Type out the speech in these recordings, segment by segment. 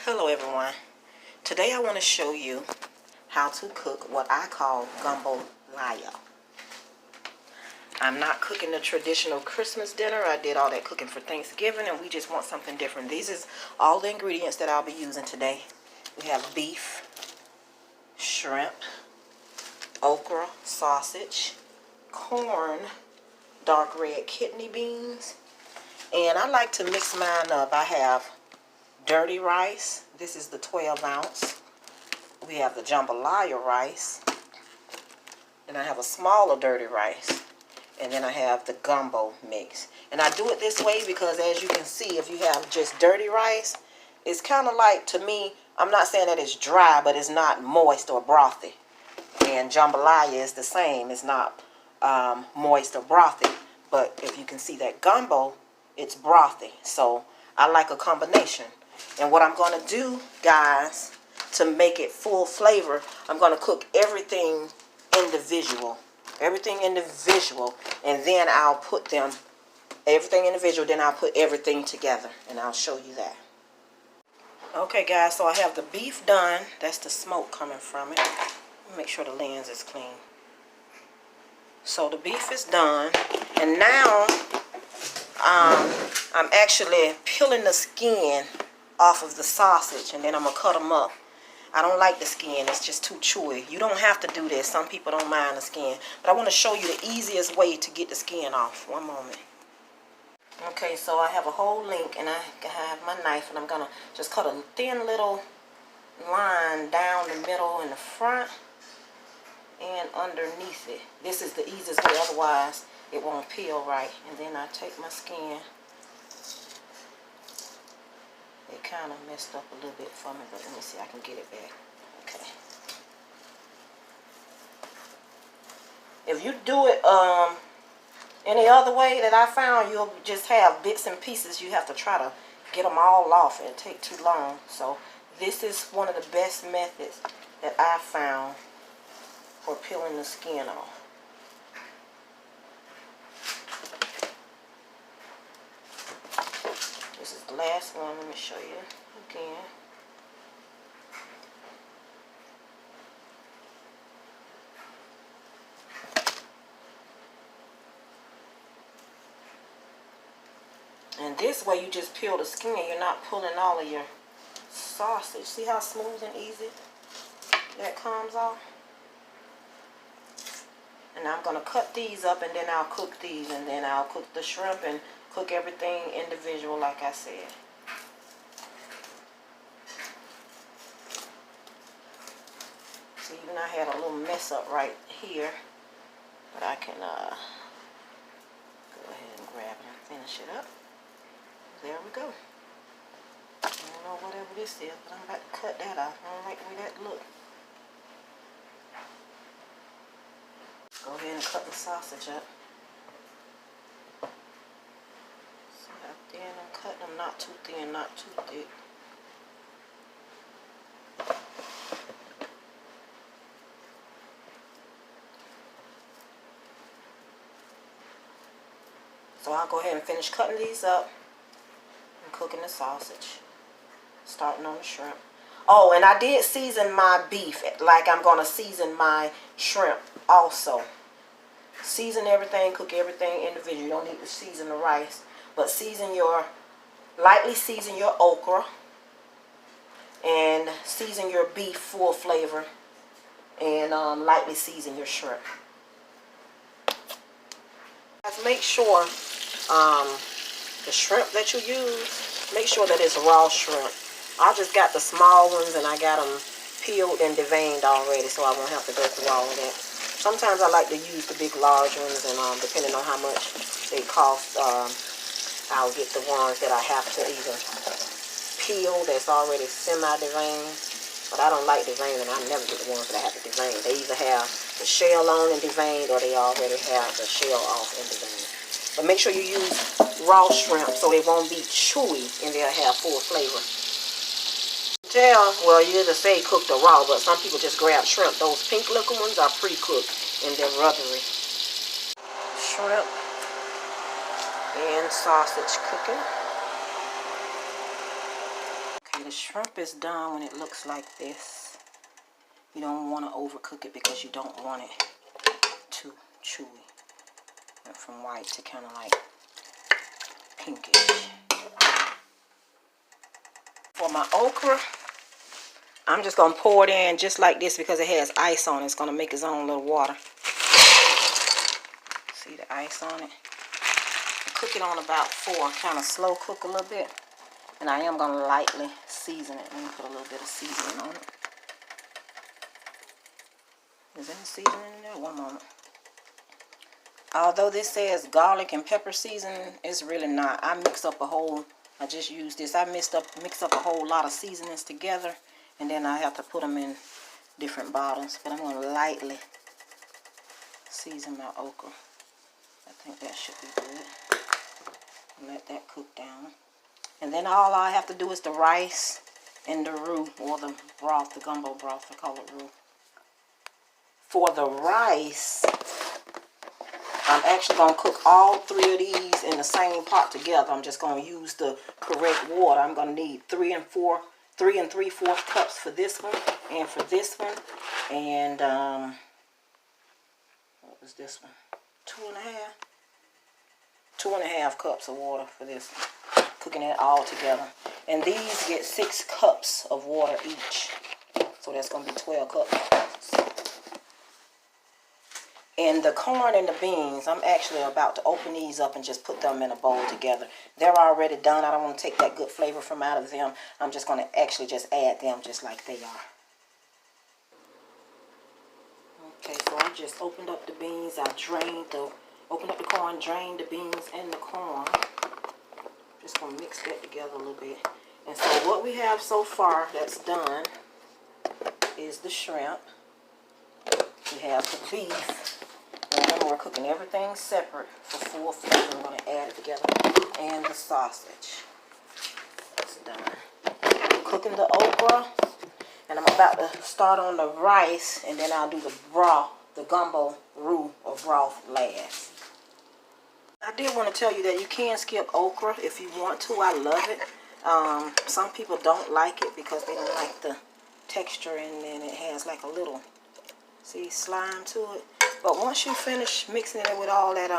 Hello everyone. Today I want to show you how to cook what I call Gumbolaya. I'm not cooking the traditional Christmas dinner. I did all that cooking for Thanksgiving and we just want something different. These is all the ingredients that I'll be using today. We have beef, shrimp, okra, sausage, corn, dark red kidney beans, and I like to mix mine up. I have dirty rice. This is the 12 ounce. We have the jambalaya rice. And I have a smaller dirty rice. And then I have the gumbo mix. And I do it this way because as you can see, if you have just dirty rice, it's kind of like, to me, I'm not saying that it's dry, but it's not moist or brothy. And jambalaya is the same. It's not moist or brothy. But if you can see that gumbo, it's brothy. So I like a combination. And what I'm going to do, guys, to make it full flavor, I'm going to cook everything individual. Everything individual. And then I'll put them, everything individual, then I'll put everything together. And I'll show you that. Okay, guys, so I have the beef done. That's the smoke coming from it. Make sure the lens is clean. So the beef is done. And now I'm actually peeling the skin off of the sausage, and then I'm going to cut them up. I don't like the skin. It's just too chewy. You don't have to do this. Some people don't mind the skin. But I want to show you the easiest way to get the skin off. One moment. Okay, so I have a whole link, and I have my knife, and I'm going to just cut a thin little line down the middle in the front and underneath it. This is the easiest way, otherwise it won't peel right. And then I take my skin. It kind of messed up a little bit for me, but let me see, I can get it back. Okay. If you do it any other way that I found, you'll just have bits and pieces. You have to try to get them all off. It'll take too long. So this is one of the best methods that I found for peeling the skin off. This is the last one. Let me show you again. And this way you just peel the skin. You're not pulling all of your sausage. See how smooth and easy that comes off? And I'm going to cut these up, and then I'll cook these, and then I'll cook the shrimp and cook everything individual like I said. See, even I had a little mess up right here, but I can go ahead and grab it and finish it up. There we go. I don't know whatever this is, but I'm about to cut that off. I don't like the way that looks. Go ahead and cut the sausage up. See how thin I'm cutting them? Not too thin, not too thick. So I'll go ahead and finish cutting these up and cooking the sausage. Starting on the shrimp. Oh, and I did season my beef like I'm going to season my shrimp also. Season everything, cook everything individually. You don't need to season the rice, but lightly season your okra and season your beef full flavor, and lightly season your shrimp. Make sure the shrimp that you use, make sure that it's raw shrimp. I just got the small ones and I got them peeled and deveined already, so I won't have to go through all of that. Sometimes I like to use the big large ones, and depending on how much they cost, I'll get the ones that I have to either peel that's already semi-deveined. But I don't like deveined, and I never get the ones that I have to devein. They either have the shell on and deveined, or they already have the shell off and deveined. But make sure you use raw shrimp so they won't be chewy and they'll have full flavor. Well, you either say cooked or raw, but some people just grab shrimp. Those pink looking ones are pre-cooked and they're rubbery. Shrimp and sausage cooking. And the shrimp is done when it looks like this. You don't want to overcook it because you don't want it too chewy. Went from white to kind of like pinkish. For my okra, I'm just going to pour it in just like this because it has ice on it. It's going to make its own little water. See the ice on it? Cook it on about 4. Kind of slow cook a little bit. And I am going to lightly season it. Let me put a little bit of seasoning on it. Is any seasoning in there? One moment. Although this says garlic and pepper seasoning, it's really not. I just used this. I mix up a whole lot of seasonings together. And then I have to put them in different bottles. But I'm going to lightly season my okra. I think that should be good. Let that cook down. And then all I have to do is the rice and the roux, or the broth, the gumbo broth, I call it roux. For the rice, I'm actually going to cook all 3 of these in the same pot together. I'm just going to use the correct water. I'm going to need 3 and 3/4 cups for this one and for this one. And, what was this one? 2.5 cups of water for this one. Cooking it all together. And these get 6 cups of water each. So that's going to be 12 cups. And the corn and the beans, I'm actually about to open these up and just put them in a bowl together. They're already done. I don't want to take that good flavor from out of them. I'm just going to actually just add them just like they are. Okay, so I just opened up the beans. I opened up the corn, drained the beans and the corn. Just going to mix that together a little bit. And so what we have so far that's done is the shrimp. We have the beef. And we're cooking everything separate for full flavor. I'm going to add it together. And the sausage. That's done. I'm cooking the okra. And I'm about to start on the rice. And then I'll do the broth, the gumbo roux or broth last. I did want to tell you that you can skip okra if you want to. I love it. Some people don't like it because they don't like the texture, and then it has like a little, see, slime to it. But once you finish mixing it with all that,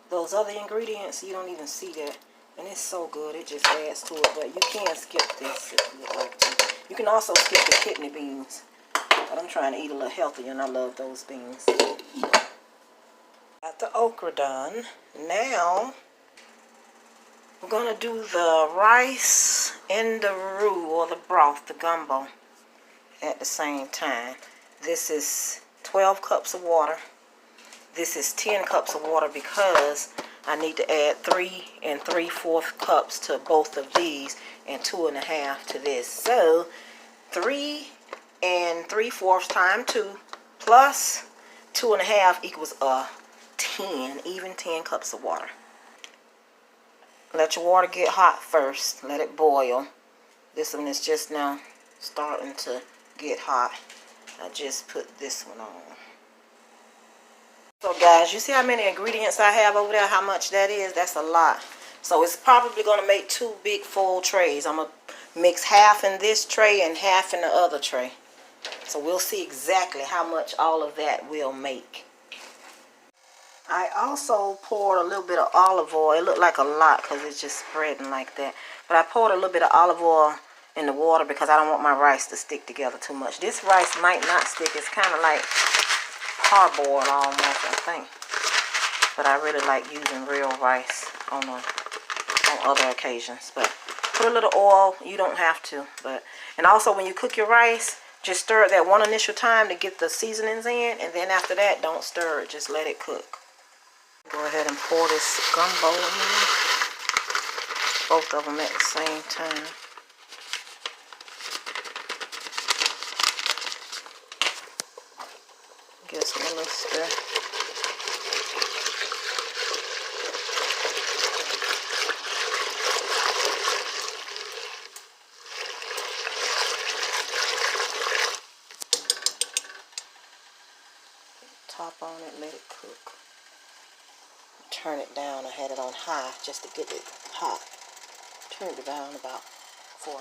those other ingredients, you don't even see that. And it's so good, it just adds to it. But you can skip this if you would like to. You can also skip the kidney beans. But I'm trying to eat a little healthier, and I love those beans. Got the okra done. Now we're going to do the rice and the roux or the broth, the gumbo, at the same time. This is 12 cups of water. This is 10 cups of water because I need to add 3 3/4 cups to both of these and 2.5 to this. So 3 3/4 times 2 plus 2.5 equals 10, even 10 cups of water. Let your water get hot first. Let it boil. This one is just now starting to get hot. I just put this one on. So guys, you see how many ingredients I have over there? How much that is? That's a lot. So it's probably going to make 2 big full trays. I'm going to mix half in this tray and half in the other tray. So we'll see exactly how much all of that will make. I also poured a little bit of olive oil. It looked like a lot because it's just spreading like that. But I poured a little bit of olive oil in the water because I don't want my rice to stick together too much. This rice might not stick. It's kind of like parboiled almost, I think. But I really like using real rice on other occasions. But put a little oil. You don't have to. And also when you cook your rice, just stir it that one initial time to get the seasonings in. And then after that, don't stir it. Just let it cook. Go ahead and pour this gumbo in. Both of them at the same time. Give some a little stir. Top on it, let it cook. Turn it down. I had it on high just to get it hot. Turned it down about 4.5.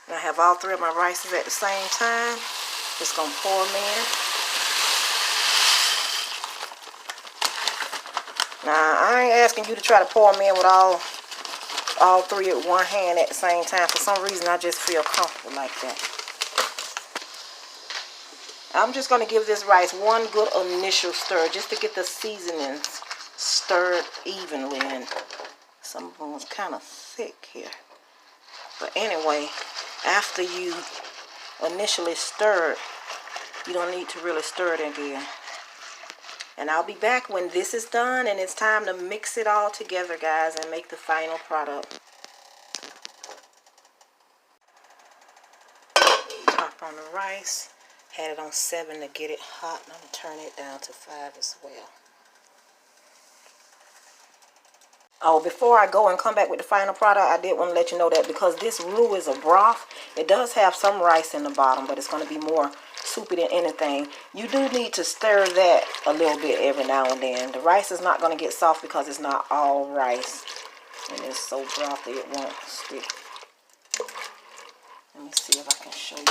And I have all 3 of my rices at the same time. Just gonna pour them in. Now, I ain't asking you to try to pour them in with all 3 at one hand at the same time. For some reason, I just feel comfortable like that. I'm just going to give this rice one good initial stir just to get the seasonings stirred evenly. And some of them was kind of thick here. But anyway, after you initially stir it, you don't need to really stir it again. And I'll be back when this is done and it's time to mix it all together, guys, and make the final product. Top on the rice. Had it on 7 to get it hot, and I'm going to turn it down to 5 as well. Oh, before I go and come back with the final product, I did want to let you know that because this roux is a broth, it does have some rice in the bottom, but it's going to be more soupy than anything. You do need to stir that a little bit every now and then. The rice is not going to get soft because it's not all rice, and it's so brothy it won't stick. Let me see if I can show you.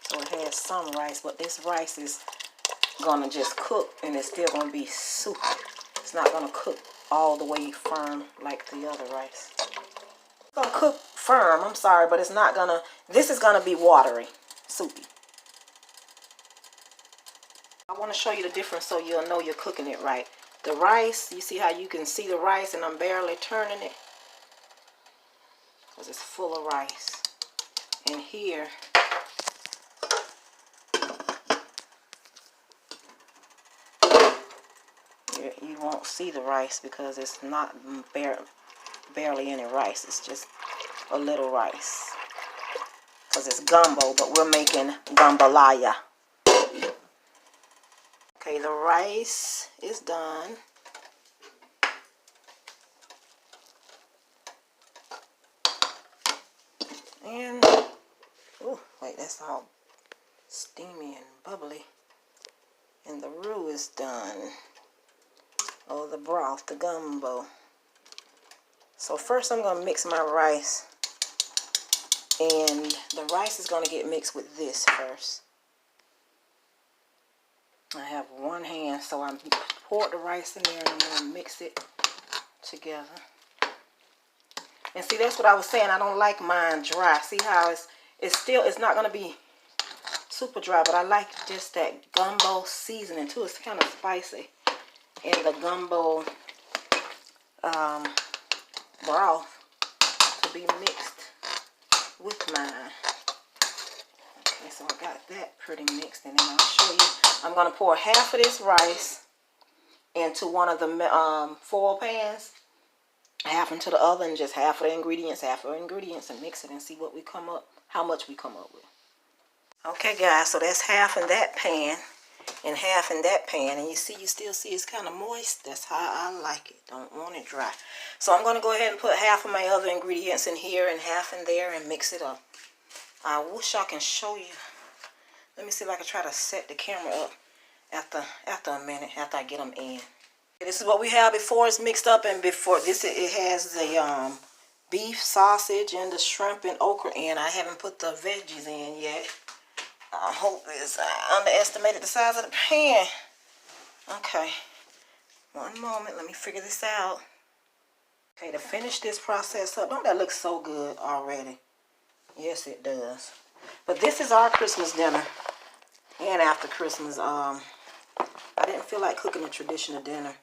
So it has some rice, but this rice is gonna just cook and it's still gonna be soupy. It's not gonna cook all the way firm like the other rice. It's gonna cook firm, I'm sorry, but it's not gonna, this is gonna be watery, soupy. I wanna show you the difference so you'll know you're cooking it right. The rice, you see how you can see the rice and I'm barely turning it? Because it's full of rice. And here, you won't see the rice because it's not barely any rice. It's just a little rice because it's gumbo, but we're making Gumbalaya. Okay, the rice is done. And, oh, wait, that's all steamy and bubbly. And the roux is done. Oh, the broth, the gumbo. So first I'm going to mix my rice. And the rice is going to get mixed with this first. I have one hand, so I poured the rice in there and I'm going to mix it together. And see, that's what I was saying. I don't like mine dry. See how it's not going to be super dry, but I like just that gumbo seasoning too. It's kind of spicy. And the gumbo broth to be mixed with mine. Okay, so I got that pretty mixed, and then I'll show you. I'm going to pour half of this rice into one of the foil pans, half into the other, and just half of the ingredients, and mix it and see what we come up, how much we come up with. Okay, guys, so that's half in that pan and half in that pan, and you still see it's kind of moist. That's how I like it. Don't want it dry. So I'm going to go ahead and put half of my other ingredients in here and half in there and mix it up. I wish I can show you. Let me see if I can try to set the camera up after a minute, after I get them in. This is what we have before it's mixed up, and before this it has the beef, sausage, and the shrimp and okra in. I haven't put the veggies in yet. I hope I underestimated the size of the pan. Okay, one moment, let me figure this out. Okay, to finish this process up, don't that look so good already? Yes, it does. But this is our Christmas dinner. And after Christmas, I didn't feel like cooking a traditional dinner.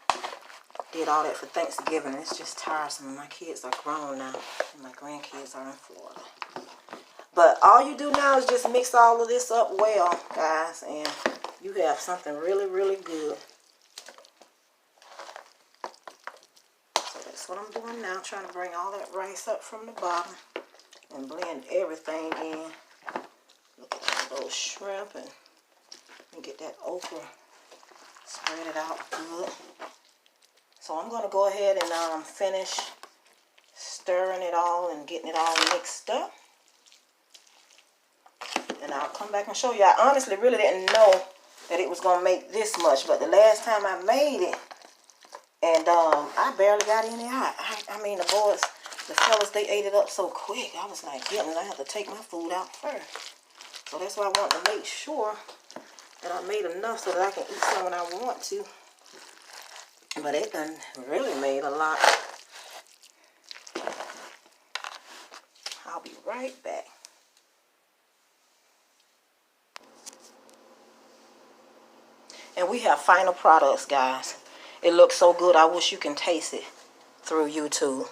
Did all that for Thanksgiving. It's just tiresome. My kids are grown now, and my grandkids are in Florida. But all you do now is just mix all of this up well, guys, and you have something really, really good. So that's what I'm doing now, trying to bring all that rice up from the bottom and blend everything in Look at those shrimp and get that okra. Spread it out good. So I'm going to go ahead and finish stirring it all and getting it all mixed up. And I'll come back and show you. I honestly really didn't know that it was going to make this much. But the last time I made it, and I barely got any out. I mean, the boys, the fellas, they ate it up so quick. I was like, yeah, I have to take my food out first. So that's why I want to make sure that I made enough so that I can eat some when I want to. But it done really made a lot. I'll be right back. And we have final products, guys. It looks so good. I wish you can taste it through YouTube.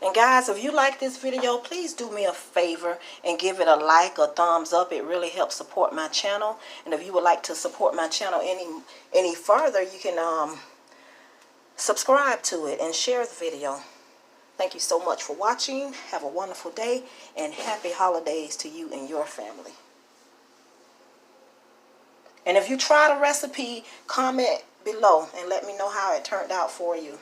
And guys, if you like this video, please do me a favor and give it a like or thumbs up. It really helps support my channel. And if you would like to support my channel any further, you can subscribe to it and share the video. Thank you so much for watching. Have a wonderful day and happy holidays to you and your family. And if you try the recipe, comment below and let me know how it turned out for you.